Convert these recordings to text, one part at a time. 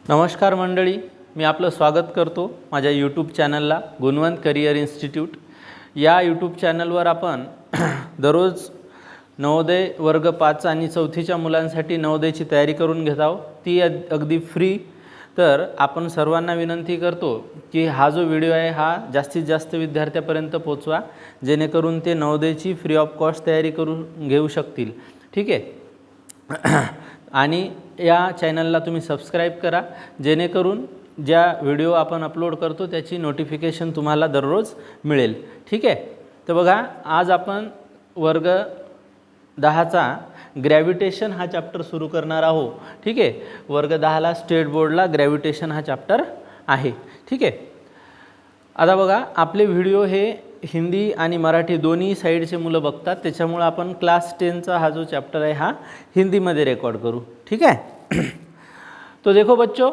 नमस्कार मंडळी, मी आपलं स्वागत करतो माझ्या यूट्यूब चॅनलला गुणवंत करिअर इन्स्टिट्यूट। या यूट्यूब चॅनलवर आपण दररोज नवोदय वर्ग 5 आणि 4थीच्या मुलांसाठी नवोदयची तयारी करून घेत आहोत, ती अगदी फ्री। तर आपण सर्वांना विनंती करतो की हा जो व्हिडिओ आहे हा जास्तीत जास्त विद्यार्थ्यांपर्यंत पोहोचवा, जेणेकरून ते नवोदयची फ्री ऑफ कॉस्ट तयारी करून घेऊ शकतील। ठीक आहे। आणि या चॅनलला तुम्ही सबस्क्राईब करा, जेणेकरून ज्या व्हिडिओ आपण अपलोड करतो त्याची नोटिफिकेशन तुम्हाला दररोज मिळेल। ठीक आहे। तर बघा, आज आपण वर्ग 10चा ग्रॅव्हिटेशन हा चॅप्टर सुरू करणार आहोत। ठीक आहे। वर्ग 10ला स्टेट बोर्डला ग्रॅव्हिटेशन हा चॅप्टर आहे। ठीक आहे। आता बघा, आपले व्हिडिओ हे हिंदी आणि मराठी दोन्ही साइडचे मुलं बघतात, त्याच्यामुळे आपण क्लास 10चा हा जो चैप्टर है हा हिंदी में रिकॉर्ड करूँ। ठीक है। तो देखो बच्चों,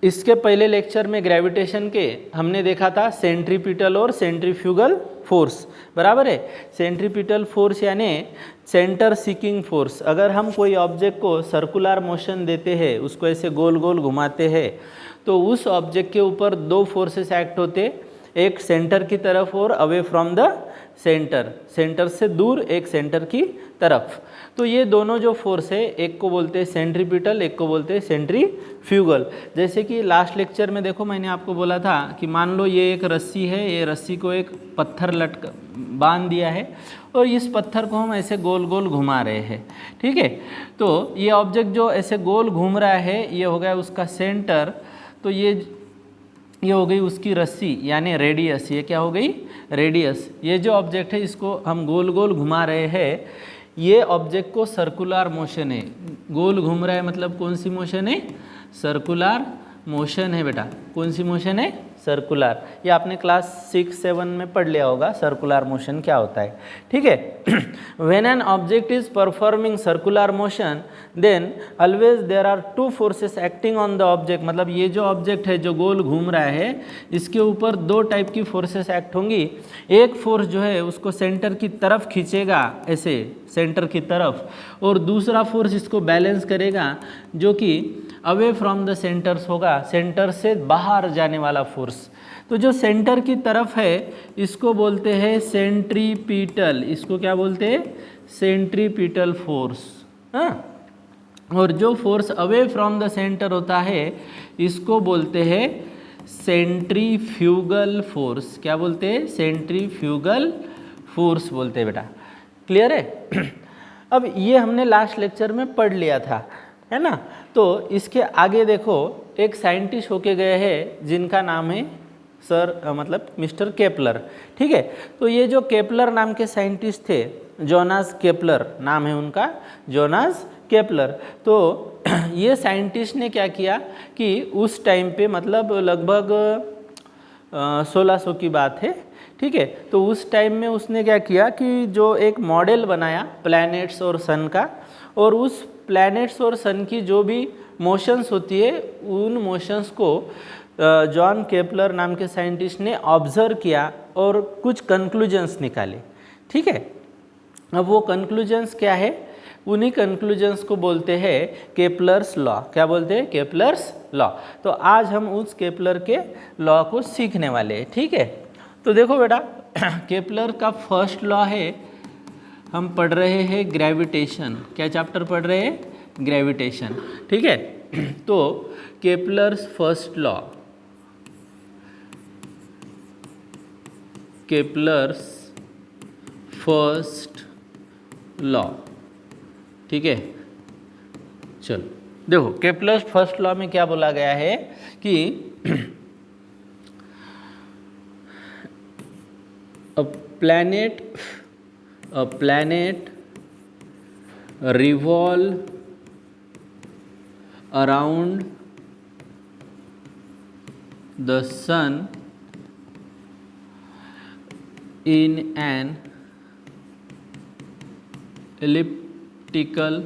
इसके पहले लेक्चर में ग्रेविटेशन के हमने देखा था सेंट्रीपिटल और सेंट्रीफ्यूगल फोर्स, बराबर है। सेंट्रीपिटल फोर्स यानी सेंटर सीकिंग फोर्स। अगर हम कोई ऑब्जेक्ट को सर्कुलर मोशन देते हैं, उसको ऐसे गोल गोल घुमाते हैं, तो उस ऑब्जेक्ट के ऊपर दो फोर्सेस एक्ट होते, एक सेंटर की तरफ और away from the centre, centre से दूर एक सेंटर की तरफ। तो ये दोनों जो फोर्स है, एक को बोलते हैं सेंट्रीपिटल, एक को बोलते हैं सेंट्रीफ्यूगल। जैसे कि लास्ट लेक्चर में देखो, मैंने आपको बोला था कि मान लो ये एक रस्सी है, ये रस्सी को एक पत्थर बांध दिया है और इस पत्थर को हम ऐसे गोल गोल घुमा रहे हैं। ठीक है। तो ये ऑब्जेक्ट जो ऐसे गोल घूम रहा है, ये हो गया उसका सेंटर। तो ये हो गई उसकी रस्सी यानी रेडियस। ये क्या हो गई? रेडियस। ये जो ऑब्जेक्ट है इसको हम गोल गोल घुमा रहे हैं, ये ऑब्जेक्ट को सर्कुलर मोशन है। गोल घूम रहा है मतलब कौन सी मोशन है? सर्कुलर मोशन है बेटा। कौन सी मोशन है? सर्कुलर। ये आपने क्लास 6-7 में पढ़ लिया होगा सर्कुलर मोशन क्या होता है। ठीक है। When an object is performing circular motion, then always there are two forces acting on the object. मतलब ये जो ऑब्जेक्ट है जो गोल घूम रहा है, इसके ऊपर दो टाइप की फोर्सेस एक्ट होंगी। एक फोर्स जो है उसको सेंटर की तरफ खींचेगा, ऐसे सेंटर की तरफ, और दूसरा फोर्स इसको बैलेंस करेगा, जो कि अवे फ्रॉम द सेंटर्स होगा, सेंटर से बाहर जाने वाला फोर्स। तो जो सेंटर की तरफ है इसको बोलते हैं सेंट्रीपिटल। इसको क्या बोलते हैं? Centripetal force. हाँ। और जो force away from the centre होता है इसको बोलते हैं सेंट्रीफ्यूगल फोर्स। क्या बोलते हैं? सेंट्रीफ्यूगल फोर्स बोलते हैं बेटा। क्लियर है? अब ये हमने लास्ट लेक्चर में पढ़ लिया था, है ना। तो इसके आगे देखो, एक साइंटिस्ट होके गए हैं जिनका नाम है मतलब मिस्टर केपलर। ठीक है। तो ये जो केपलर नाम के साइंटिस्ट थे, जोनास केपलर नाम है उनका, जोनास केपलर। तो ये साइंटिस्ट ने क्या किया कि उस टाइम पे, मतलब लगभग 1600 की बात है। ठीक है। तो उस टाइम में उसने क्या किया कि जो एक मॉडल बनाया प्लैनेट्स और सन का, और उस प्लैनेट्स और सन की जो भी मोशंस होती है, उन मोशंस को जॉन केपलर नाम के साइंटिस्ट ने ऑब्जर्व किया और कुछ कंक्लूजन्स निकाले। ठीक है। अब वो कंक्लूजन्स क्या है? उन्हीं कंक्लूजन्स को बोलते हैं केपलर्स लॉ। क्या बोलते हैं? Kepler's law. तो आज हम उस केपलर के लॉ को सीखने वाले हैं। ठीक है। तो देखो बेटा, केपलर का फर्स्ट लॉ है, हम पढ़ रहे हैं ग्रेविटेशन। क्या चैप्टर पढ़ रहे हैं? ग्रेविटेशन। ठीक है। तो Kepler's first law, Kepler's first law. ठीक है। चलो देखो, केपलर्स फर्स्ट लॉ में क्या बोला गया है कि a planet revolve around the sun in an elliptical.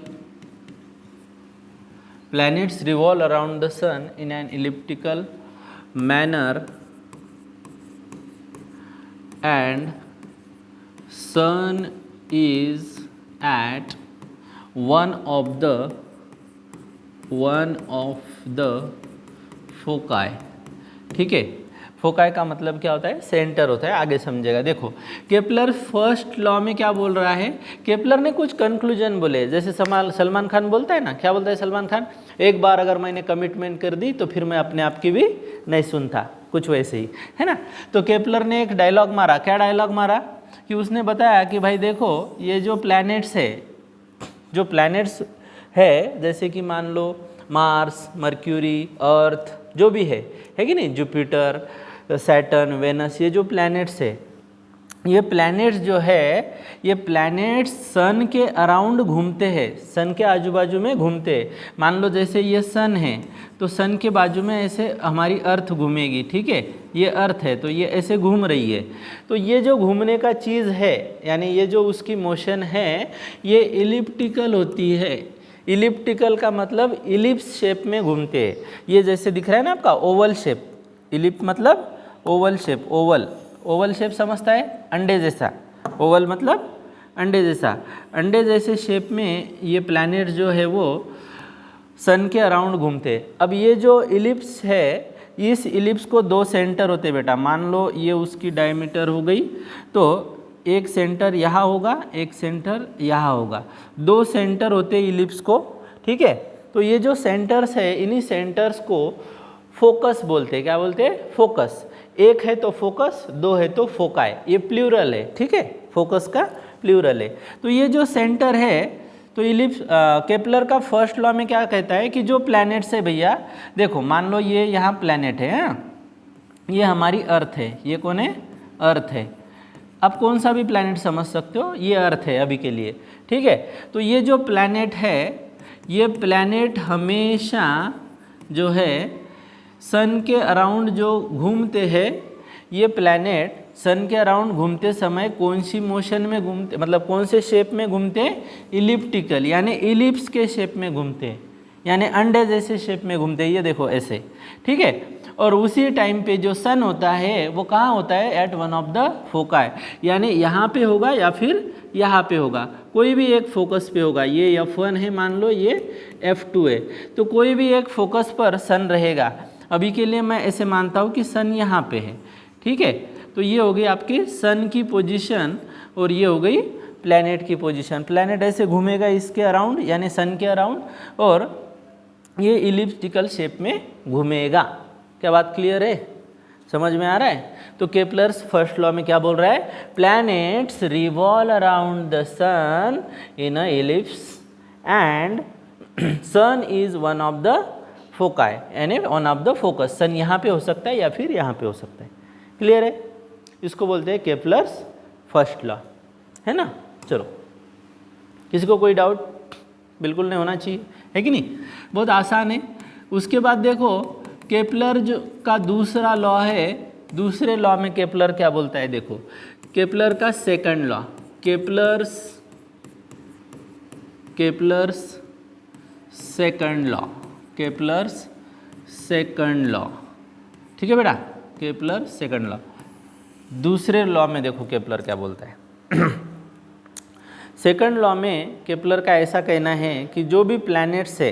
Planets revolve around the sun in an elliptical manner, and sun is at one of the one of the foci. ठीक है, foci का मतलब क्या होता है? सेंटर होता है, आगे समझेगा। देखो केपलर फर्स्ट लॉ में क्या बोल रहा है, केपलर ने कुछ कंक्लूजन बोले, जैसे सलमान खान बोलता है ना, क्या बोलता है सलमान खान, एक बार अगर मैंने कमिटमेंट कर दी तो फिर मैं अपने आप की भी नहीं सुनता, कुछ वैसे ही है ना। तो केपलर ने एक डायलॉग मारा, क्या डायलॉग मारा कि उसने बताया कि भाई देखो ये जो प्लैनेट्स है, जो प्लैनेट्स है जैसे कि मान लो मार्स, मर्क्यूरी, अर्थ, जो भी है कि नहीं, जुपिटर, सैटर्न, वेनस, ये जो प्लैनेट्स है, ये प्लैनेट्स जो है, ये प्लैनेट्स सन के अराउंड घूमते हैं, सन के आजू बाजू में घूमते हैं। मान लो जैसे ये सन है तो सन के बाजू में ऐसे हमारी अर्थ घूमेगी, ठीक है, ये अर्थ है तो ये ऐसे घूम रही है। तो ये जो घूमने का चीज़ है, यानी ये जो उसकी मोशन है, ये इलिप्टिकल होती है। इलिप्टिकल का मतलब इलिप्स शेप में घूमते हैं। ये जैसे दिख रहा है ना आपका ओवल शेप, इलिप्स मतलब Oval shape, Oval, Oval shape समझता है, अंडे जैसा, ओवल मतलब अंडे जैसा, अंडे जैसे शेप में ये प्लैनेट जो है वो सन के अराउंड घूमते हैं। अब ये जो इलिप्स है, इस इलिप्स को दो सेंटर होते बेटा, मान लो ये उसकी डायमीटर हो गई, तो एक सेंटर यहाँ होगा, एक सेंटर यहाँ होगा, दो सेंटर होते इलिप्स को, ठीक है। तो ये जो सेंटर्स है, इन्हीं सेंटर्स को फोकस बोलते हैं। क्या बोलते हैं? फोकस। एक है तो फोकस, दो है तो फोकाई, ये प्लूरल है, ठीक है, फोकस का प्लूरल है। तो ये जो सेंटर है, तो इलिप्स केपलर का फर्स्ट लॉ में क्या कहता है कि जो प्लैनेट्स है भैया, देखो मान लो ये यहाँ प्लैनेट है, ये हमारी अर्थ है, ये कौन है? अर्थ है। आप कौन सा भी प्लैनेट समझ सकते हो, ये अर्थ है अभी के लिए, ठीक है। तो ये जो प्लैनेट है, ये प्लैनेट हमेशा जो है सन के अराउंड जो घूमते हैं, ये प्लैनेट सन के अराउंड घूमते समय कौन सी मोशन में घूमते, मतलब कौन से शेप में घूमते हैं? इलिप्टिकल, यानी इलिप्स के शेप में घूमते हैं, यानी अंडे जैसे शेप में घूमते हैं, ये देखो ऐसे, ठीक है। और उसी टाइम पे जो सन होता है वो कहाँ होता है? At one of the foci, यानी यहाँ पे होगा या फिर यहाँ पे होगा, कोई भी एक फोकस पे होगा। ये F1 है मान लो, ये F2 है, तो कोई भी एक फोकस पर सन रहेगा। अभी के लिए मैं ऐसे मानता हूँ कि सन यहाँ पे है, ठीक है। तो ये हो गई आपकी सन की पोजीशन और ये हो गई प्लैनेट की पोजीशन। प्लैनेट ऐसे घूमेगा इसके अराउंड, यानी सन के अराउंड, और ये इलिप्टिकल शेप में घूमेगा। क्या बात क्लियर है? समझ में आ रहा है? तो केपलर्स फर्स्ट लॉ में क्या बोल रहा है? Planets revolve around the sun in a ellipse and sun is one of the foci, यानी one of the focus. Sun यहाँ पे हो सकता है या फिर यहाँ पे हो सकता है। क्लियर है? इसको बोलते हैं केपलर्स फर्स्ट लॉ, है ना। चलो, किसी को कोई डाउट? बिल्कुल नहीं होना चाहिए, है कि नहीं? बहुत आसान है। उसके बाद देखो केपलर जो का दूसरा लॉ है, दूसरे लॉ में केपलर क्या बोलता है? देखो केपलर का second law, Kepler's second law, Kepler's second law, ठीक है बेटा, केपलर सेकंड लॉ। दूसरे लॉ में देखो केपलर क्या बोलता है। सेकंड लॉ में केपलर का ऐसा कहना है कि जो भी प्लैनेट्स है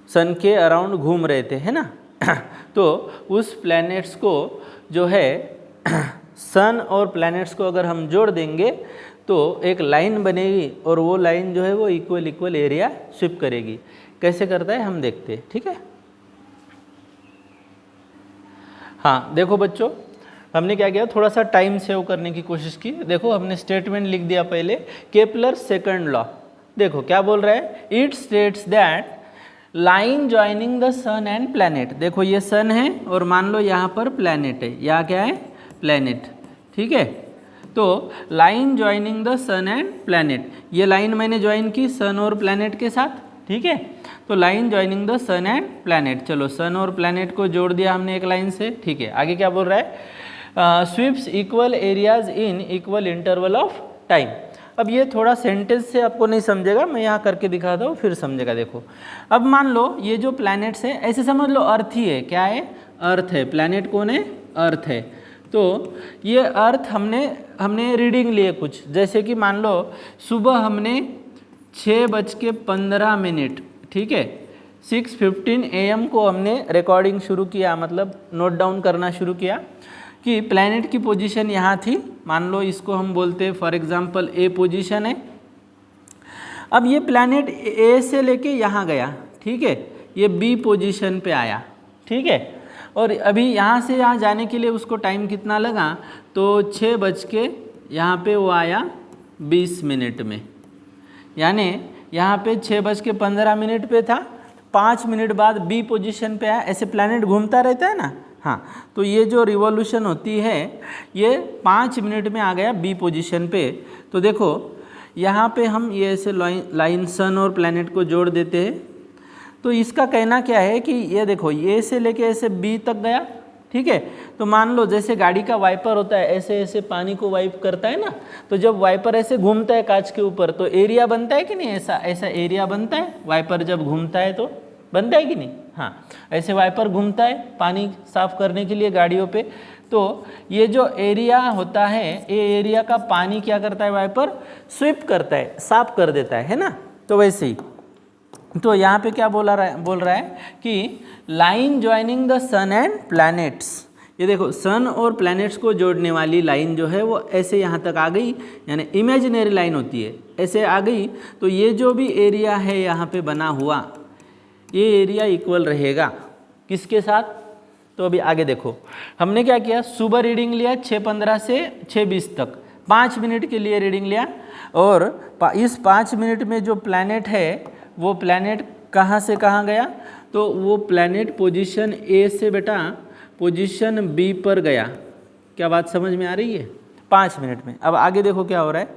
सन के अराउंड घूम रहे थे, है ना, तो उस प्लैनेट्स को जो है सन और प्लैनेट्स को अगर हम जोड़ देंगे तो एक लाइन बनेगी और वो लाइन जो है वो इक्वल एरिया स्वीप करेगी। कैसे करता है हम देखते हैं, ठीक है। हाँ देखो बच्चों, हमने क्या किया, थोड़ा सा टाइम सेव करने की कोशिश की। देखो हमने स्टेटमेंट लिख दिया पहले, केपलर सेकंड लॉ। देखो क्या बोल रहा है, it states that line joining the sun and planet. देखो ये सन है और मान लो यहाँ पर प्लैनेट है, यहाँ क्या है, प्लैनेट, ठीक है। तो line joining the sun and planet, ये लाइन मैंने ज्वाइन की सन और प्लैनेट के साथ, ठीक है। तो line joining the sun and planet, चलो सन और प्लैनेट को जोड़ दिया हमने एक लाइन से, ठीक है। आगे क्या बोल रहा है, sweeps equal areas in equal interval of time. अब ये थोड़ा सेंटेंस से आपको नहीं समझेगा, मैं यहाँ करके दिखाता हूँ फिर समझेगा। देखो अब मान लो ये जो प्लैनेट्स है, ऐसे समझ लो अर्थ ही है, क्या है, अर्थ है। प्लैनेट कौन है, अर्थ है। तो ये अर्थ हमने रीडिंग लिए कुछ, जैसे कि मान लो सुबह हमने 6:15, ठीक है, 6:15 AM को हमने रिकॉर्डिंग शुरू किया, मतलब नोट डाउन करना शुरू किया कि प्लैनेट की पोजीशन यहाँ थी। मान लो इसको हम बोलते हैं फॉर एग्जांपल ए पोजीशन है। अब ये प्लैनेट ए से लेके यहाँ गया, ठीक है, ये बी पोजीशन पे आया, ठीक है, और अभी यहाँ से यहाँ जाने के लिए उसको टाइम कितना लगा, तो 6 बज के यहाँ पे वो आया 20 मिनट में, यानी यहाँ पे 6:15 पे था, 5 मिनट बाद बी पोजीशन पे आया। ऐसे प्लैनेट घूमता रहता है ना, हाँ, तो ये जो रिवॉल्यूशन होती है ये 5 मिनट में आ गया बी पोजीशन पे। तो देखो यहाँ पे हम ये ऐसे लाइन सन और प्लैनेट को जोड़ देते हैं। तो इसका कहना क्या है कि ये देखो ये से लेके ऐसे बी तक गया, ठीक है। तो मान लो जैसे गाड़ी का वाइपर होता है, ऐसे ऐसे पानी को वाइप करता है ना, तो जब वाइपर ऐसे घूमता है कांच के ऊपर तो एरिया बनता है कि नहीं, ऐसा ऐसा एरिया बनता है। वाइपर जब घूमता है तो बनता है कि नहीं, हाँ, ऐसे वाइपर घूमता है पानी साफ करने के लिए गाड़ियों पे। तो ये जो एरिया होता है, ये एरिया का पानी क्या करता है, वाइपर स्वीप करता है, साफ कर देता है ना। तो वैसे ही तो यहाँ पे क्या बोल रहा है कि line joining the sun and planets. ये देखो सन और प्लैनेट्स को जोड़ने वाली लाइन जो है वो ऐसे यहाँ तक आ गई, यानी इमेजिनरी लाइन होती है, ऐसे आ गई। तो ये जो भी एरिया है यहाँ पे बना हुआ, ये एरिया इक्वल रहेगा किसके साथ। तो अभी आगे देखो हमने क्या किया, सुबह रीडिंग लिया 6:15 से 6:20 तक, 5 मिनट के लिए रीडिंग लिया, और इस 5 मिनट में जो प्लैनेट है वो प्लैनेट कहाँ से कहाँ गया, तो वो प्लैनेट पोजीशन ए से बेटा पोजीशन बी पर गया। क्या बात समझ में आ रही है, 5 मिनट में। अब आगे देखो क्या हो रहा है।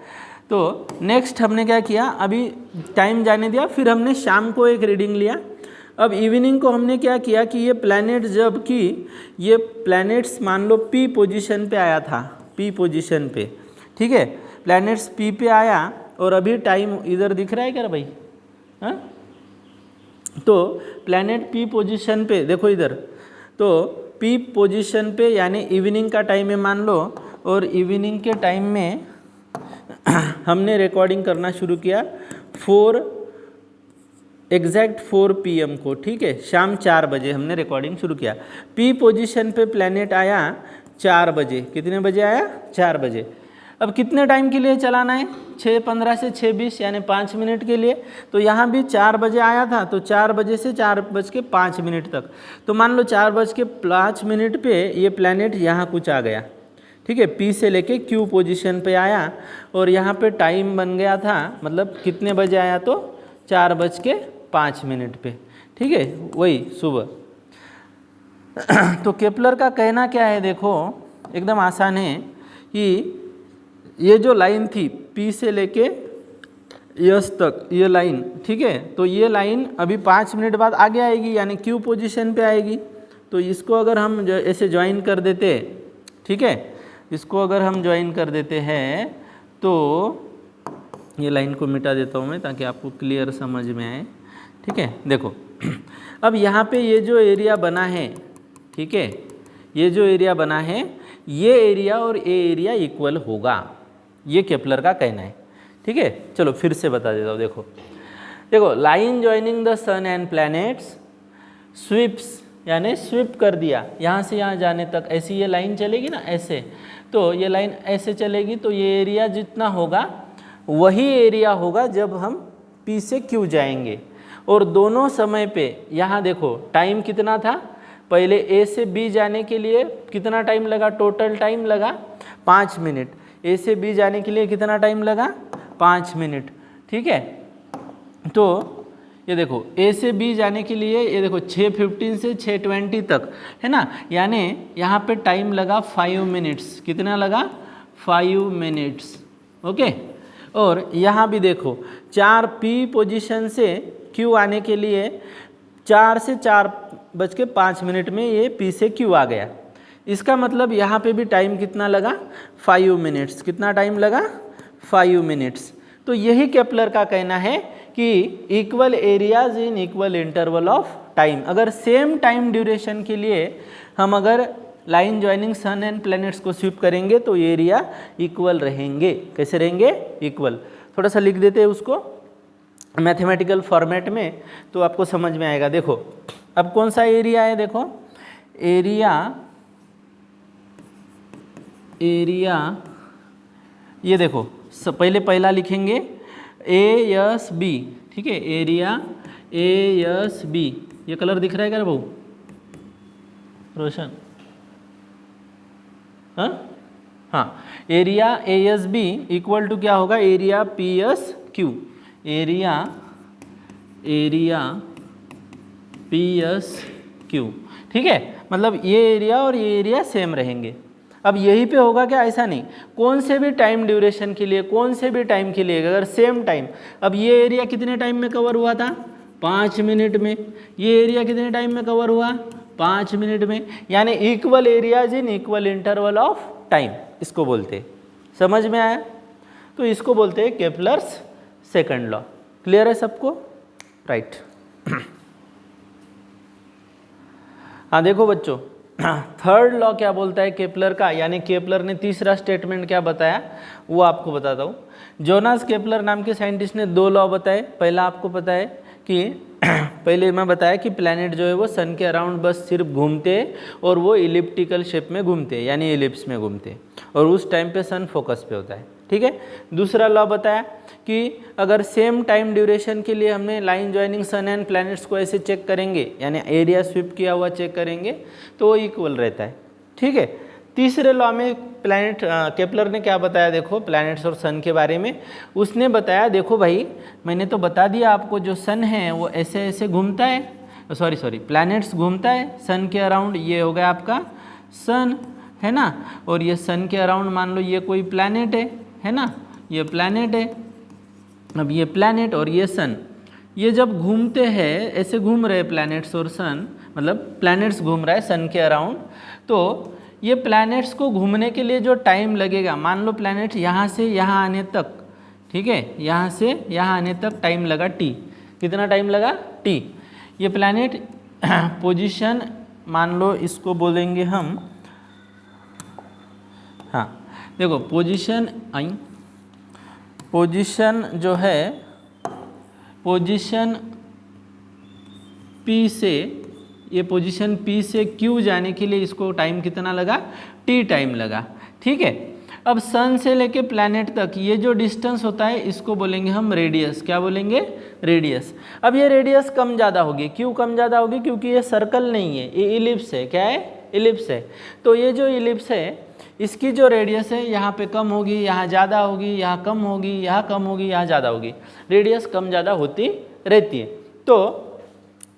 तो नेक्स्ट हमने क्या किया, अभी टाइम जाने दिया, फिर हमने शाम को एक रीडिंग लिया। अब इवनिंग को हमने क्या किया कि ये प्लैनेट जब कि ये प्लैनेट्स मान लो पी पोजीशन पे आया था, पी पोजीशन पे, ठीक है, प्लैनेट्स पी पे आया और अभी टाइम इधर दिख रहा है क्या भाई, हाँ, तो प्लैनेट पी पोजीशन पे देखो इधर, तो पी पोजीशन पे यानी इवनिंग का टाइम है मान लो, और इवनिंग के टाइम में हमने रिकॉर्डिंग करना शुरू किया 4 PM को, ठीक है, शाम 4 बजे हमने रिकॉर्डिंग शुरू किया। पी पोजीशन पे प्लैनेट आया 4 बजे, कितने बजे आया, 4 बजे। अब कितने टाइम के लिए चलाना है, 6:15 से 6:20 यानी 5 मिनट के लिए। तो यहाँ भी 4 बजे आया था, तो 4 बजे से 4:05 तक। तो मान लो 4:05 पे ये प्लैनेट यहाँ कुछ आ गया, ठीक है, पी से लेके क्यू पोजीशन पे आया, और यहाँ पे टाइम बन गया था, मतलब कितने बजे आया, तो 4:05 पे, ठीक है, वही सुबह। तो केपलर का कहना क्या है, देखो एकदम आसान है कि ये जो लाइन थी पी से लेके यस तक, ये लाइन, ठीक है, तो ये लाइन अभी 5 मिनट बाद आगे आएगी, यानी क्यू पोजीशन पे आएगी। तो इसको अगर हम ऐसे ज्वाइन कर देते, ठीक है, इसको अगर हम ज्वाइन कर देते हैं, तो ये लाइन को मिटा देता हूँ मैं ताकि आपको क्लियर समझ में आए, ठीक है। देखो अब यहाँ पे ये जो एरिया बना है, ठीक है, ये जो एरिया बना है, ये एरिया और ये एरिया इक्वल होगा, ये केपलर का कहना है, ठीक है। चलो फिर से बता देता हूँ। देखो line joining the sun and planets sweeps, यानी स्वीप कर दिया यहाँ से यहाँ जाने तक, ऐसी ये लाइन चलेगी ना ऐसे, तो ये लाइन ऐसे चलेगी, तो ये एरिया जितना होगा वही एरिया होगा जब हम पी से क्यू जाएंगे। और दोनों समय पे यहाँ देखो टाइम कितना था, पहले ए से बी जाने के लिए कितना टाइम लगा, टोटल टाइम लगा 5 मिनट। ए से बी जाने के लिए कितना टाइम लगा, 5 मिनट, ठीक है। तो ये देखो ए से बी जाने के लिए ये देखो 6:15 से 6:20 तक है ना, यानी यहाँ पे टाइम लगा 5 मिनट्स, कितना लगा, 5 मिनट्स, ओके। और यहाँ भी देखो 4 पी पोजीशन से क्यू आने के लिए 4 से 4:05 में ये पी से क्यू आ गया। इसका मतलब यहाँ पे भी टाइम कितना लगा, 5 मिनट्स, कितना टाइम लगा, 5 मिनट्स। तो यही केपलर का कहना है कि equal areas in equal interval of time. अगर सेम टाइम ड्यूरेशन के लिए हम अगर line joining sun and planets को स्वीप करेंगे तो एरिया इक्वल रहेंगे। कैसे रहेंगे, इक्वल। थोड़ा सा लिख देते हैं उसको। मैथमेटिकल फॉर्मेट में तो आपको समझ में आएगा। देखो अब कौन सा एरिया है, देखो एरिया ये देखो पहले पहला लिखेंगे ASB, ठीक है, एरिया ASB। ये कलर दिख रहा है क्या भाऊ रोशन? हाँ, एरिया ASB इक्वल टू क्या होगा, एरिया PSQ, एरिया PSQ, ठीक है। मतलब ये एरिया और ये एरिया सेम रहेंगे। अब यहीं पे होगा क्या, ऐसा नहीं, कौन से भी टाइम ड्यूरेशन के लिए, कौन से भी टाइम के लिए अगर सेम टाइम, अब ये एरिया कितने टाइम में कवर हुआ था, 5 मिनट में, ये एरिया कितने टाइम में कवर हुआ, 5 मिनट में, यानी equal areas in equal interval of time, इसको बोलते हैं। समझ में आया? तो इसको बोलते हैं केपलर्स सेकंड लॉ। क्लियर है सबको? राइट। हाँ देखो बच्चों, थर्ड लॉ क्या बोलता है केपलर का, यानी केपलर ने तीसरा स्टेटमेंट क्या बताया वो आपको बताता हूँ। जोनास केपलर नाम के साइंटिस्ट ने 2 लॉ बताए। पहला आपको पता है कि पहले मैं बताया कि प्लैनेट जो है वो सन के अराउंड बस सिर्फ घूमते हैं और वो इलिप्टिकल शेप में घूमते हैं, यानी एलिप्स में घूमते हैं, और उस टाइम पे सन फोकस पे होता है, ठीक है। दूसरा लॉ बताया कि अगर सेम टाइम ड्यूरेशन के लिए हमने line joining sun and planets को ऐसे चेक करेंगे, यानी एरिया स्वीप किया हुआ चेक करेंगे, तो वो इक्वल रहता है, ठीक है। तीसरे लॉ में प्लैनेट केपलर ने क्या बताया, देखो प्लैनेट्स और सन के बारे में उसने बताया, देखो भाई मैंने तो बता दिया आपको, जो सन है वो ऐसे ऐसे घूमता है, सॉरी प्लैनेट्स घूमता है सन के अराउंड, ये हो गया आपका सन, है ना, और ये सन के अराउंड मान लो ये कोई प्लैनेट है ना, ये प्लैनेट है। अब ये प्लैनेट और ये सन, ये जब घूमते हैं, ऐसे घूम रहे प्लैनेट्स और सन, मतलब प्लैनेट्स घूम रहा है सन के अराउंड, तो ये प्लैनेट्स को घूमने के लिए जो टाइम लगेगा, मान लो प्लैनेट यहाँ से यहाँ आने तक, ठीक है, यहाँ से यहाँ आने तक टाइम लगा T। कितना टाइम लगा? T। ये प्लैनेट पोजीशन मान लो इसको बोलेंगे हम, हाँ देखो पोजीशन जो है, पोजीशन P से, ये पोजीशन P से Q जाने के लिए इसको टाइम कितना लगा? T टाइम लगा, ठीक है। अब सन से लेके प्लैनेट तक ये जो डिस्टेंस होता है इसको बोलेंगे हम रेडियस। क्या बोलेंगे? रेडियस। अब ये रेडियस कम ज़्यादा होगी, क्यों कम ज़्यादा होगी? क्योंकि ये सर्कल नहीं है, ये इलिप्स है। क्या है? इलिप्स है। तो ये जो इलिप्स है इसकी जो रेडियस है यहाँ पे कम होगी, यहाँ ज़्यादा होगी, यहाँ कम होगी, यहाँ कम होगी, यहाँ ज़्यादा होगी, रेडियस कम ज़्यादा होती रहती है। तो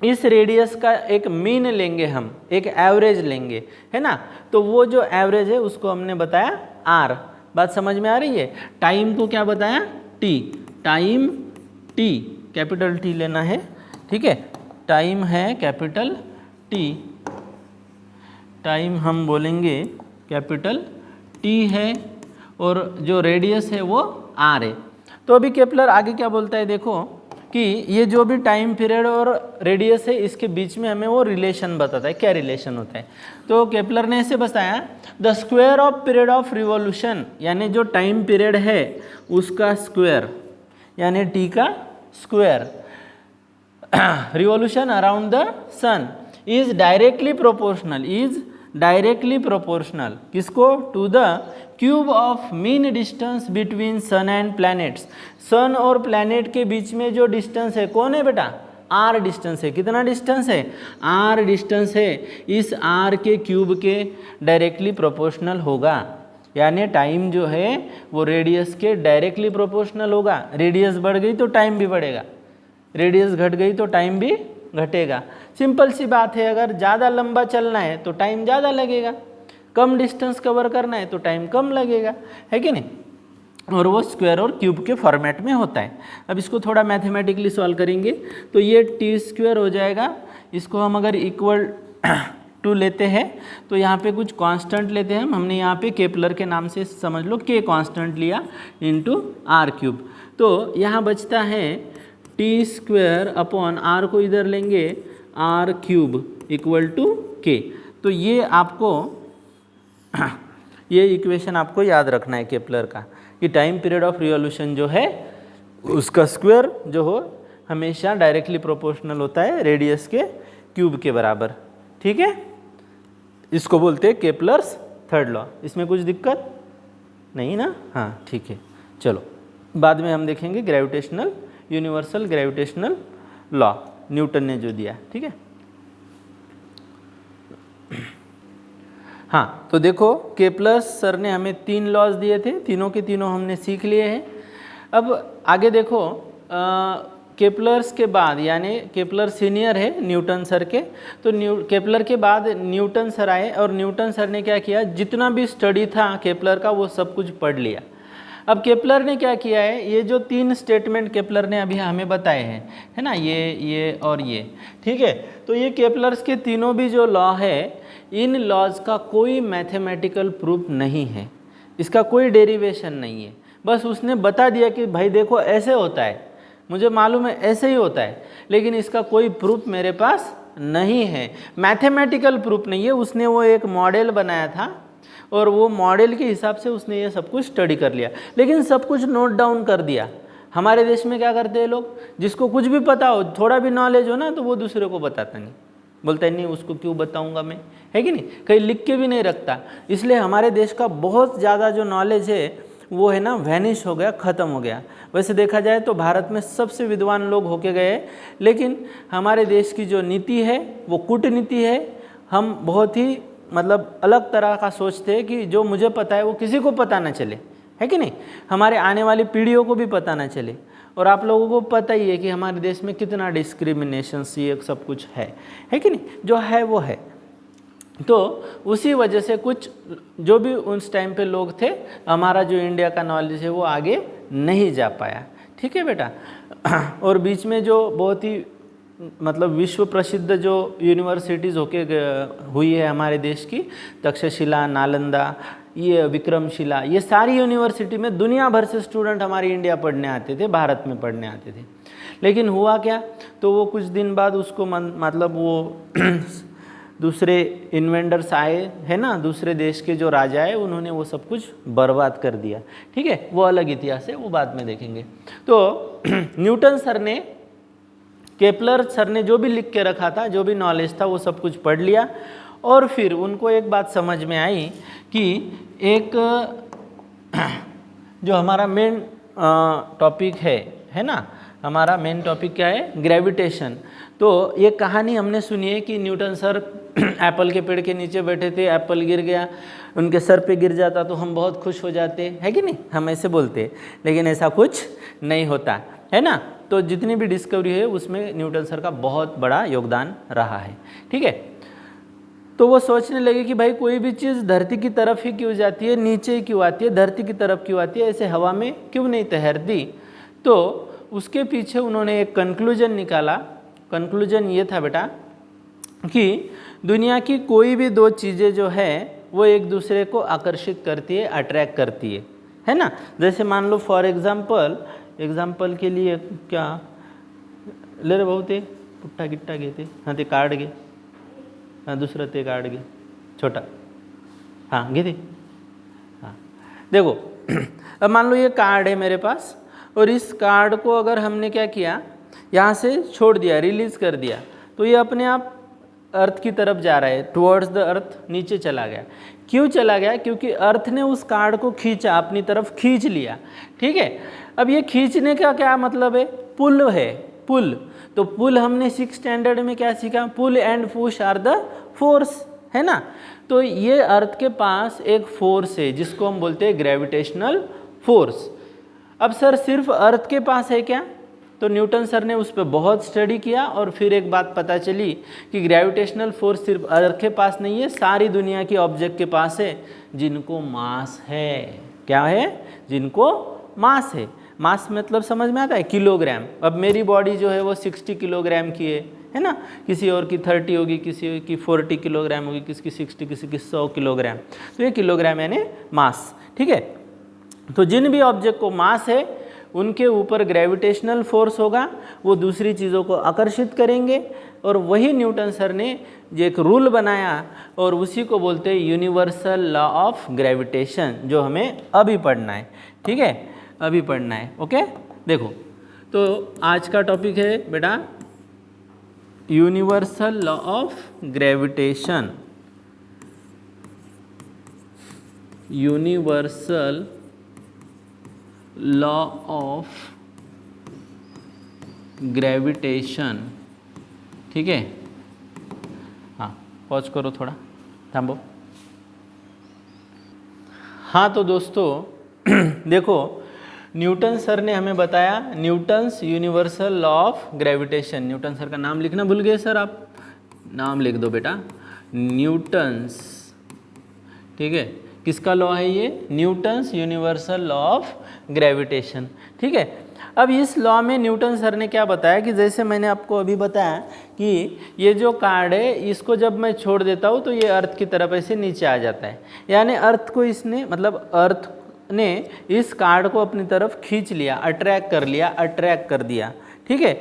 इस रेडियस का एक मीन लेंगे हम, एक एवरेज लेंगे, है ना। तो वो जो एवरेज है उसको हमने बताया R। बात समझ में आ रही है? टाइम को क्या बताया? T। Time T, capital T लेना है, ठीक है। टाइम है कैपिटल T, टाइम हम बोलेंगे कैपिटल T है, और जो रेडियस है वो R है। तो अभी केपलर आगे क्या बोलता है, देखो कि ये जो भी टाइम पीरियड और रेडियस है इसके बीच में हमें वो रिलेशन बताता है। क्या रिलेशन होता है? तो केपलर ने ऐसे बताया, the square of period of revolution, यानी जो टाइम पीरियड है उसका स्क्वायर, यानी T का square, revolution around the sun is directly proportional किसको? To the cube of mean distance between sun and planets. Sun और प्लैनेट के बीच में जो डिस्टेंस है कौन है बेटा? R डिस्टेंस है। कितना डिस्टेंस है? R डिस्टेंस है। इस R के क्यूब के डायरेक्टली प्रोपोर्शनल होगा, यानी टाइम जो है वो रेडियस के डायरेक्टली प्रोपोर्शनल होगा। रेडियस बढ़ गई तो टाइम भी बढ़ेगा, रेडियस घट गई तो टाइम भी घटेगा। सिंपल सी बात है, अगर ज़्यादा लंबा चलना है तो टाइम ज़्यादा लगेगा, कम डिस्टेंस कवर करना है तो टाइम कम लगेगा, है कि नहीं। और वो स्क्वायर और क्यूब के फॉर्मेट में होता है। अब इसको थोड़ा मैथमेटिकली सॉल्व करेंगे तो ये T² हो जाएगा। इसको हम अगर इक्वल टू लेते हैं तो यहाँ पे कुछ कांस्टेंट लेते हैं हमने यहाँ पे केपलर के नाम से समझ लो K कांस्टेंट लिया इंटू R³। तो यहाँ बचता है T² अपॉन R को इधर लेंगे R³ इक्वल टू K। तो ये आपको ये इक्वेशन आपको याद रखना है केपलर का, कि टाइम पीरियड ऑफ रिवॉल्यूशन जो है उसका स्क्वायर जो हो हमेशा डायरेक्टली प्रोपोर्शनल होता है रेडियस के क्यूब के बराबर। ठीक है, इसको बोलते हैं केपलर्स थर्ड लॉ। इसमें कुछ दिक्कत नहीं ना? हाँ ठीक है, चलो बाद में हम देखेंगे gravitational, universal gravitational law Newton ने जो दिया। ठीक है, हाँ तो देखो केपलर्स सर ने हमें 3 लॉज दिए थे, तीनों के तीनों हमने सीख लिए हैं। अब आगे देखो केपलर्स के बाद, यानी केपलर सीनियर है न्यूटन सर के, तो केपलर के बाद न्यूटन सर आए और न्यूटन सर ने क्या किया, जितना भी स्टडी था केपलर का वो सब कुछ पढ़ लिया। अब केपलर ने क्या किया है, ये जो 3 स्टेटमेंट केपलर ने अभी हमें बताए हैं, है ना, ये और ये, ठीक है, तो ये केपलर्स के तीनों भी जो लॉ है, इन लॉज का कोई मैथमेटिकल प्रूफ नहीं है, इसका कोई डेरिवेशन नहीं है, बस उसने बता दिया कि भाई देखो ऐसे होता है, मुझे मालूम है ऐसे ही होता है, लेकिन इसका कोई प्रूफ मेरे पास नहीं है, मैथमेटिकल प्रूफ नहीं है। उसने वो एक मॉडल बनाया था और वो मॉडल के हिसाब से उसने ये सब कुछ स्टडी कर लिया, लेकिन सब कुछ नोट डाउन कर दिया। हमारे देश में क्या करते हैं लोग, जिसको कुछ भी पता हो, थोड़ा भी नॉलेज हो ना, तो वो दूसरे को बताता नहीं, बोलता है नहीं उसको क्यों बताऊंगा मैं, है कि नहीं, कहीं लिख के भी नहीं रखता। इसलिए हमारे देश का बहुत ज़्यादा जो नॉलेज है वो है ना वैनिश हो गया, ख़त्म हो गया। वैसे देखा जाए तो भारत में सबसे विद्वान लोग होके गए, लेकिन हमारे देश की जो नीति है वो कूटनीति है। हम बहुत ही मतलब अलग तरह का सोचते हैं कि जो मुझे पता है वो किसी को पता ना चले, है कि नहीं, हमारे आने वाली पीढ़ियों को भी पता ना चले। और आप लोगों को पता ही है कि हमारे देश में कितना डिस्क्रिमिनेशन ये सब कुछ है कि नहीं, जो है वो है। तो उसी वजह से कुछ जो भी उस टाइम पे लोग थे, हमारा जो इंडिया का नॉलेज है वो आगे नहीं जा पाया। ठीक है बेटा, और बीच में जो बहुत ही मतलब विश्व प्रसिद्ध जो यूनिवर्सिटीज़ होके हुई है हमारे देश की, तक्षशिला, नालंदा, ये विक्रमशिला, ये सारी यूनिवर्सिटी में दुनिया भर से स्टूडेंट हमारे इंडिया पढ़ने आते थे, भारत में पढ़ने आते थे। लेकिन हुआ क्या, तो वो कुछ दिन बाद उसको मतलब वो दूसरे इन्वेंटर्स आए, है ना, दूसरे देश के जो राजा है, उन्होंने वो सब कुछ बर्बाद कर दिया। ठीक है, वो अलग इतिहास है, वो बाद में देखेंगे। तो न्यूटन सर ने, केपलर सर ने जो भी लिख के रखा था, जो भी नॉलेज था, वो सब कुछ पढ़ लिया। और फिर उनको एक बात समझ में आई कि एक जो हमारा मेन टॉपिक है ना, हमारा मेन टॉपिक क्या है, ग्रेविटेशन। तो ये कहानी हमने सुनी है कि न्यूटन सर एप्पल के पेड़ के नीचे बैठे थे, एप्पल गिर गया, उनके सर पे गिर जाता तो हम बहुत खुश हो जाते, है कि नहीं, हम ऐसे बोलते, लेकिन ऐसा कुछ नहीं होता, है ना। तो जितनी भी डिस्कवरी है उसमें न्यूटन सर का बहुत बड़ा योगदान रहा है। ठीक है, तो वो सोचने लगे कि भाई कोई भी चीज़ धरती की तरफ ही क्यों जाती है, नीचे ही क्यों आती है, धरती की तरफ क्यों आती है, ऐसे हवा में क्यों नहीं तैरती। तो उसके पीछे उन्होंने एक कंक्लूजन निकाला। कंक्लूजन ये था बेटा कि दुनिया की कोई भी 2 चीज़ें जो है वो एक दूसरे को आकर्षित करती है, अट्रैक्ट करती है ना। जैसे मान लो फॉर एग्जाम्पल के लिए क्या ले रे भाऊ, ते पुट्टा गिट्टा घे, ते हाँ ते कार्ड घे, हाँ दुसरं ते कार्ड घे छोटा, हाँ घे ते, हाँ देखो अब मान लो ये कार्ड है मेरे पास, और इस कार्ड को अगर हमने क्या किया, यहाँ से छोड़ दिया, रिलीज कर दिया, तो ये अपने आप अर्थ की तरफ जा रहा है, टुवर्ड्स द अर्थ, नीचे चला गया। क्यों चला गया, क्योंकि अर्थ ने उस कार्ड को खींचा, अपनी तरफ खींच लिया। ठीक है, अब ये खींचने का क्या मतलब है, पुल है, पुल। तो पुल हमने 6th स्टैंडर्ड में क्या सीखा, pull and push are the force, है ना। तो ये अर्थ के पास एक फोर्स है जिसको हम बोलते हैं ग्रेविटेशनल फोर्स। अब सर सिर्फ अर्थ के पास है क्या, तो न्यूटन सर ने उस पर बहुत स्टडी किया और फिर एक बात पता चली कि ग्रेविटेशनल फोर्स सिर्फ अर्थ के पास नहीं है, सारी दुनिया की ऑब्जेक्ट के पास है जिनको मास है। क्या है, जिनको मास है। मास मतलब समझ में आता है, किलोग्राम। अब मेरी बॉडी जो है वो 60 किलोग्राम की है ना, किसी और की 30 होगी, किसी की 40 किलोग्राम होगी, किसी की 60, किसी की 100 किलोग्राम। तो ये किलोग्राम यानी मास। ठीक है, तो जिन भी ऑब्जेक्ट को मास है उनके ऊपर ग्रेविटेशनल फोर्स होगा, वो दूसरी चीज़ों को आकर्षित करेंगे। और वही न्यूटन सर ने एक रूल बनाया और उसी को बोलते हैं यूनिवर्सल लॉ ऑफ ग्रेविटेशन, जो हमें अभी पढ़ना है। ठीक है, अभी पढ़ना है। ओके, देखो तो आज का टॉपिक है बेटा universal law of gravitation. Universal law of gravitation, ठीक है। हाँ, पॉज करो थोड़ा, थांबो। हाँ तो दोस्तों देखो, न्यूटन सर ने हमें बताया Newton's universal law of gravitation. Newton sir का नाम लिखना भूल गए सर आप, नाम लिख दो बेटा, न्यूटन्स, ठीक है। किसका लॉ है ये? Newton's universal law of gravitation, ठीक है। अब इस लॉ में न्यूटन सर ने क्या बताया कि जैसे मैंने आपको अभी बताया कि ये जो कार्ड है इसको जब मैं छोड़ देता हूँ तो ये अर्थ की तरफ ऐसे नीचे आ जाता है, यानी अर्थ को इसने, मतलब अर्थ ने इस कार्ड को अपनी तरफ खींच लिया, अट्रैक्ट कर दिया, ठीक है।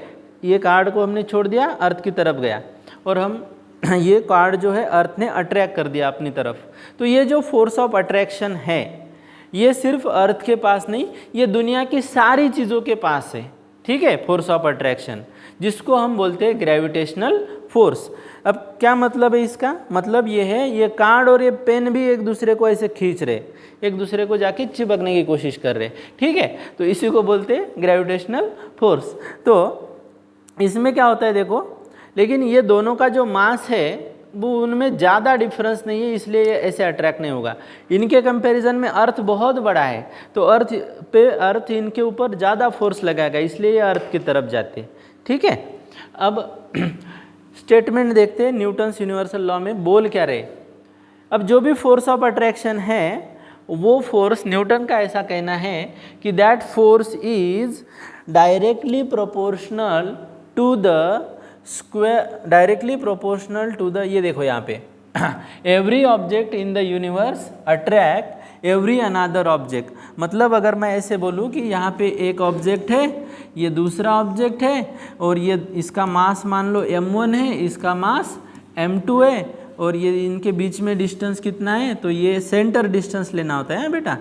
ये कार्ड को हमने छोड़ दिया, अर्थ की तरफ गया, और हम ये कार्ड जो है अर्थ ने अट्रैक्ट कर दिया अपनी तरफ। तो ये जो फोर्स ऑफ अट्रैक्शन है ये सिर्फ अर्थ के पास नहीं, ये दुनिया की सारी चीज़ों के पास है, ठीक है। फोर्स ऑफ अट्रैक्शन जिसको हम बोलते हैं ग्रेविटेशनल फोर्स। अब क्या मतलब है इसका? मतलब ये है, ये कार्ड और ये पेन भी एक दूसरे को ऐसे खींच रहे, एक दूसरे को जाके चिपकने की कोशिश कर रहे, ठीक है। तो इसी को बोलते हैं ग्रेविटेशनल फोर्स। तो इसमें क्या होता है देखो, लेकिन ये दोनों का जो मास है वो उनमें ज़्यादा डिफरेंस नहीं है, इसलिए ये ऐसे अट्रैक्ट नहीं होगा। इनके कंपैरिजन में अर्थ बहुत बड़ा है, तो अर्थ इनके ऊपर ज़्यादा फोर्स लगाएगा, इसलिए ये अर्थ की तरफ जाते हैं, ठीक है। अब स्टेटमेंट देखते हैं न्यूटन्स यूनिवर्सल लॉ में बोल क्या रहे। अब जो भी फोर्स ऑफ अट्रैक्शन है वो फोर्स, न्यूटन का ऐसा कहना है कि that force is directly proportional to the square, directly proportional to the, ये देखो यहाँ पे every object in the universe attract every another object. मतलब अगर मैं ऐसे बोलूँ कि यहाँ पे एक ऑब्जेक्ट है, ये दूसरा ऑब्जेक्ट है, और ये इसका मास मान लो m1 है, इसका मास m2 है, और ये इनके बीच में डिस्टेंस कितना है, तो ये सेंटर डिस्टेंस लेना होता है बेटा।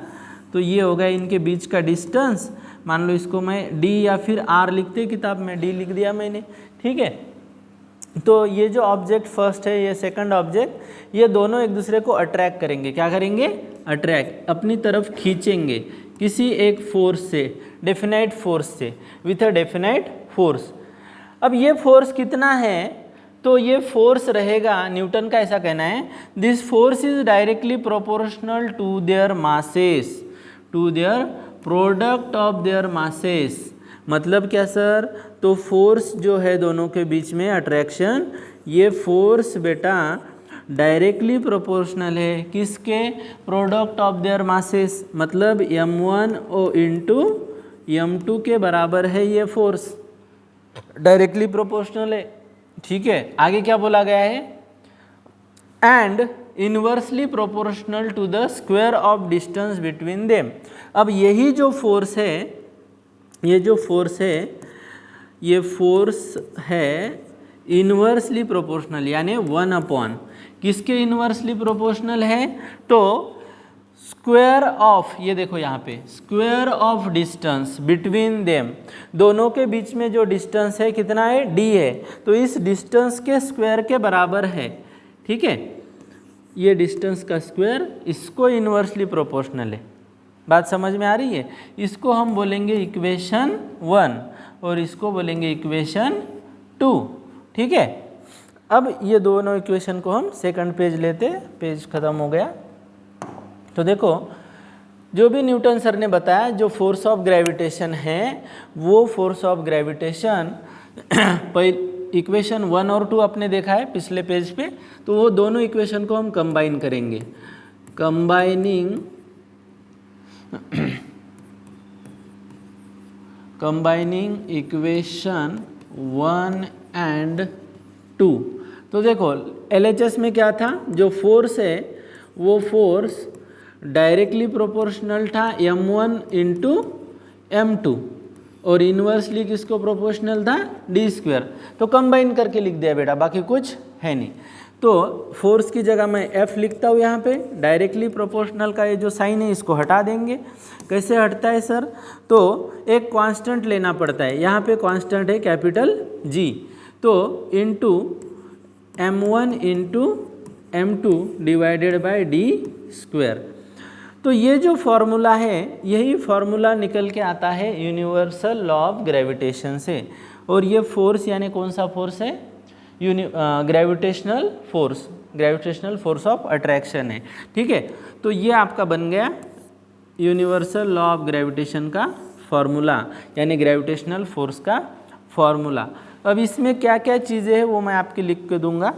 तो ये हो गया इनके बीच का डिस्टेंस, मान लो इसको मैं d या फिर r लिखते, किताब में d लिख दिया मैंने, ठीक है। तो ये जो ऑब्जेक्ट फर्स्ट है, ये सेकंड ऑब्जेक्ट, ये दोनों एक दूसरे को अट्रैक्ट करेंगे। क्या करेंगे? अट्रैक्ट, अपनी तरफ खींचेंगे किसी एक फोर्स से, डेफिनाइट फोर्स से, विथ अ डेफिनाइट फोर्स। अब ये फोर्स कितना है? तो ये फोर्स रहेगा, न्यूटन का ऐसा कहना है, this force is directly proportional to their masses, to their product of their masses. मतलब क्या सर? तो फोर्स जो है दोनों के बीच में अट्रैक्शन, ये फोर्स बेटा डायरेक्टली प्रोपोर्शनल है किसके? प्रोडक्ट ऑफ देयर मासेस, मतलब m1 इंटू m2 के बराबर है ये फोर्स, डायरेक्टली प्रोपोर्शनल है, ठीक है। आगे क्या बोला गया है? And inversely proportional to the square of distance between them. अब यही जो फोर्स है, ये जो फोर्स है, ये फोर्स है इनवर्सली प्रोपोर्शनल, यानी 1/, किसके इनवर्सली प्रोपोर्शनल है? तो स्क्वायर ऑफ, ये देखो यहाँ पे, square of distance between them, दोनों के बीच में जो डिस्टेंस है कितना है? d है, तो इस डिस्टेंस के स्क्वायर के बराबर है, ठीक है। ये डिस्टेंस का स्क्वायर, इसको इनवर्सली प्रोपोर्शनल है। बात समझ में आ रही है? इसको हम बोलेंगे इक्वेशन 1 और इसको बोलेंगे इक्वेशन 2, ठीक है। अब ये दोनों इक्वेशन को हम सेकंड पेज लेते, पेज खत्म हो गया। तो देखो, जो भी न्यूटन सर ने बताया, जो फोर्स ऑफ ग्रेविटेशन है वो फोर्स ऑफ ग्रेविटेशन इक्वेशन 1 और 2 आपने देखा है पिछले पेज पे, तो वो दोनों इक्वेशन को हम कंबाइन करेंगे। Combining equation 1 and 2। तो देखो LHS में क्या था, जो फोर्स है वो फोर्स डायरेक्टली प्रोपोर्शनल था m1 इंटू m2 और इन्वर्सली किसको प्रोपोर्शनल था? d²। तो कंबाइन करके लिख दिया बेटा, बाकी कुछ है नहीं। तो फोर्स की जगह मैं F लिखता हूँ यहाँ पे, डायरेक्टली प्रोपोर्शनल का ये जो साइन है इसको हटा देंगे। कैसे हटता है सर? तो एक कांस्टेंट लेना पड़ता है, यहाँ पे कांस्टेंट है कैपिटल G, तो into m1 into m2 divided by d square. तो ये जो फॉर्मूला है यही फॉर्मूला निकल के आता है यूनिवर्सल लॉ ऑफ ग्रेविटेशन से। और ये फोर्स यानी कौन सा फोर्स है? ग्रेविटेशनल फोर्स ऑफ अट्रैक्शन है। ठीक है, तो ये आपका बन गया यूनिवर्सल लॉ ऑफ ग्रेविटेशन का फॉर्मूला, यानी ग्रेविटेशनल फोर्स का फॉर्मूला। अब इसमें क्या क्या चीज़ें हैं वो मैं आपके लिख के दूंगा।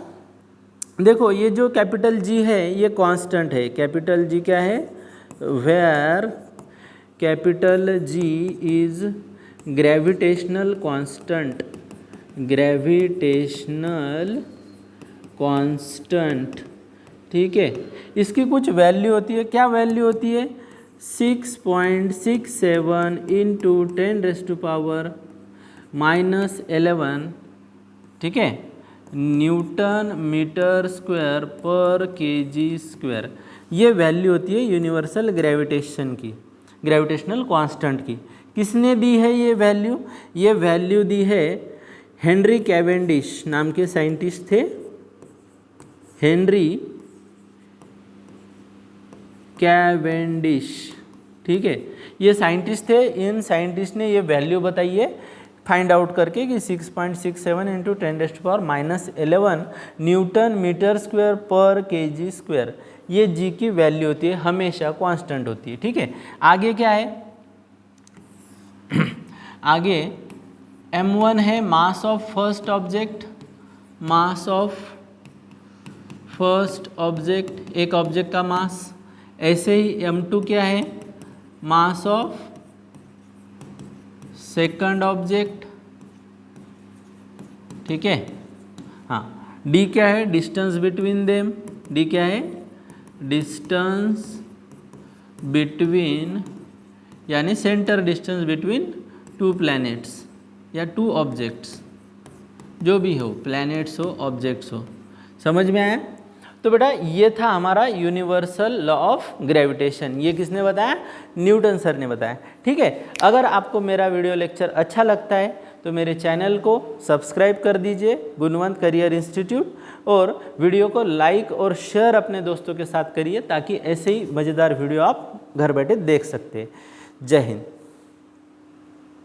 देखो ये जो कैपिटल G है ये कांस्टेंट है। कैपिटल G क्या है? Where capital G is gravitational constant, gravitational constant. ठीक है, इसकी कुछ वैल्यू होती है। क्या वैल्यू होती है? 6.67 इंटू 10⁻⁻11, ठीक है, न्यूटन मीटर स्क्वायर पर केजी स्क्वायर। ये वैल्यू होती है यूनिवर्सल ग्रेविटेशन की, ग्रेविटेशनल कांस्टेंट की। किसने दी है ये वैल्यू? ये वैल्यू दी है हेनरी कैवेंडिश नाम के साइंटिस्ट थे। हेनरी कैवेंडिश, ठीक है, ये साइंटिस्ट थे। इन साइंटिस्ट ने ये वैल्यू बताई है फाइंड आउट करके कि 6.67 इंटू 10⁻⁻11 न्यूटन मीटर स्क्वायर पर केजी स्क्वायर, ये जी की वैल्यू होती है, हमेशा कांस्टेंट होती है। ठीक है, आगे क्या है? आगे m1 है mass of first object, mass of first object, एक ऑब्जेक्ट का मास। ऐसे ही m2 क्या है? Mass of second object. ठीक है, हाँ, d क्या है? Distance between them. d क्या है? डिस्टेंस बिटवीन, यानी centre distance between two planets या टू ऑब्जेक्ट्स, जो भी हो, प्लैनेट्स हो, ऑब्जेक्ट्स हो। समझ में आया? तो बेटा ये था हमारा यूनिवर्सल लॉ ऑफ ग्रेविटेशन। ये किसने बताया? न्यूटन सर ने बताया। ठीक है, अगर आपको मेरा वीडियो लेक्चर अच्छा लगता है तो मेरे चैनल को सब्सक्राइब कर दीजिए, गुणवंत करियर इंस्टीट्यूट, और वीडियो को लाइक और शेयर अपने दोस्तों के साथ करिए ताकि ऐसे ही मज़ेदार वीडियो आप घर बैठे देख सकते हैं। जय हिंद।